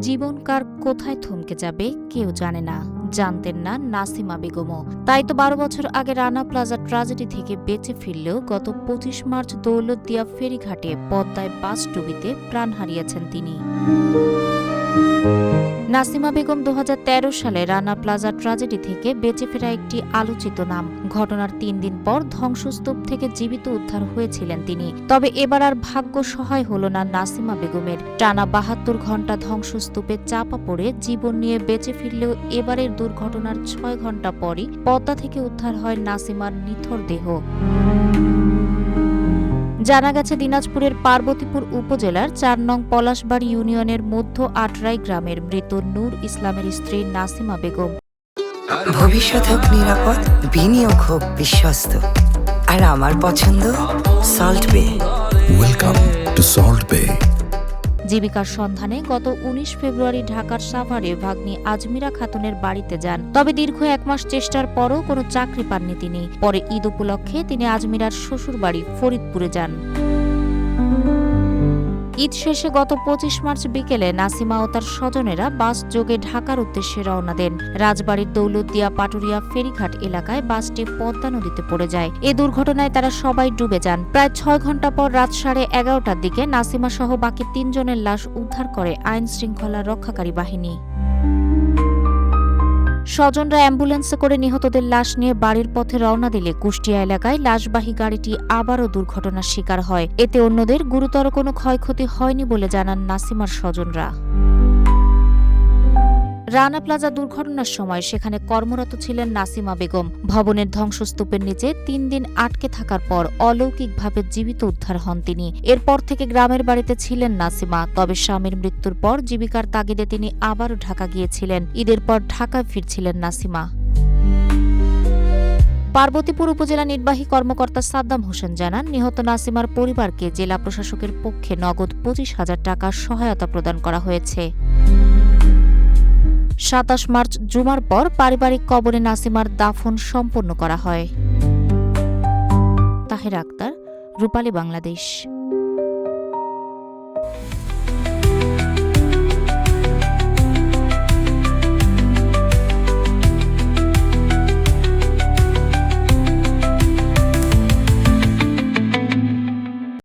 জীবন কার কোথায় থমকে যাবে কেউ জানে না, জানতেন না নাসিমা বেগমও। তাই তো 12 বছর আগে রানা প্লাজা ট্র্যাজেডি থেকে বেঁচে ফিরলেও গত 25 মার্চ দৌলতদিয়া ফেরিঘাটে পদ্মায় বাস ডুবিতে প্রাণ হারিয়েছেন তিনি। নাসিমা বেগম 2013 সালে রানা প্লাজা ট্র্যাজেডি থেকে বেঁচে ফেরা একটি আলোচিত নাম। ঘটনার 3 দিন পর ধ্বংসস্তূপ থেকে জীবিত উদ্ধার হয়েছিলেন তিনি। তবে এবার আর ভাগ্য সহায় হল না নাসিমা বেগমের। টানা 72 ঘণ্টা ধ্বংসস্তূপে চাপা পড়ে জীবন নিয়ে বেঁচে ফিরলেও এবারের দুর্ঘটনার 6 ঘণ্টা পরই পদ্মা থেকে উদ্ধার হয় নাসিমার নিথর দেহ। জানা গেছে দিনাজপুরের পার্বতীপুর উপজেলার 4 নং পলাশবাড়ি ইউনিয়নের মধ্য আটরাই গ্রামের মৃত নূর ইসলামের স্ত্রী নাসিমা বেগম। ভবিষ্যৎ হোক নিরাপদ, বিনিয়োগ হোক বিশ্বস্ত, আর আমার পছন্দ সল্ট বে। ওয়েলকাম টু সল্ট বে। জীবিকার সন্ধানে গত 19 ফেব্রুয়ারি ঢাকার সাভারে ভাগ্নি আজমিরা খাতুনের বাড়িতে যান। তবে দীর্ঘ 1 মাস চেষ্টার পরও কোনো চাকরি পাননি তিনি। পরে ঈদ উপলক্ষে তিনি আজমিরার শ্বশুরবাড়ি ফরিদপুরে যান। ঈদ শেষে গত 25 মার্চ বিকেলে নাসিমা ও তার স্বজনেরা বাস যোগে ঢাকার উদ্দেশ্যে রওনা দেন। রাজবাড়ির দৌলতদিয়া পাটুরিয়া ফেরিঘাট এলাকায় বাসটি পদ্মা নদীতে পড়ে যায়। এ দুর্ঘটনায় তারা সবাই ডুবে যান। প্রায় 6 ঘণ্টা পর রাত 11:30টার দিকে নাসিমা সহ বাকি 3 জনের লাশ উদ্ধার করে আইন শৃঙ্খলা রক্ষাকারী বাহিনী। স্বজনরা অ্যাম্বুলেন্সে করে নিহতদের লাশ নিয়ে বাড়ির পথে রওনা দিলে কুষ্টিয়া এলাকায় লাশবাহী গাড়িটি আবারও দুর্ঘটনার শিকার হয়। এতে অন্যদের গুরুতর কোনো ক্ষয়ক্ষতি হয়নি বলে জানান নাসিমার স্বজনরা। রানা প্লাজা দুর্ঘটনার সময় সেখানে কর্মরত ছিলেন নাসিমা বেগম। ভবনের ধ্বংসস্তূপের নিচে 3 দিন আটকে থাকার পর অলৌকিকভাবে জীবিত উদ্ধার হন তিনি। এরপর থেকে গ্রামের বাড়িতে ছিলেন নাসিমা। তবে স্বামীর মৃত্যুর পর জীবিকার তাগিদে তিনি আবারও ঢাকা গিয়েছিলেন। ঈদের পর ঢাকায় ফিরছিলেন নাসিমা। পার্বতীপুর উপজেলা নির্বাহী কর্মকর্তা সাদ্দাম হোসেন জানান, নিহত নাসিমার পরিবারকে জেলা প্রশাসকের পক্ষে নগদ 25,000 টাকা সহায়তা প্রদান করা হয়েছে। 27 মার্চ জুমার পর পারিবারিক কবরে নাসিমার দাফন সম্পন্ন করা হয়। তাহের আক্তার, রূপালী বাংলাদেশ।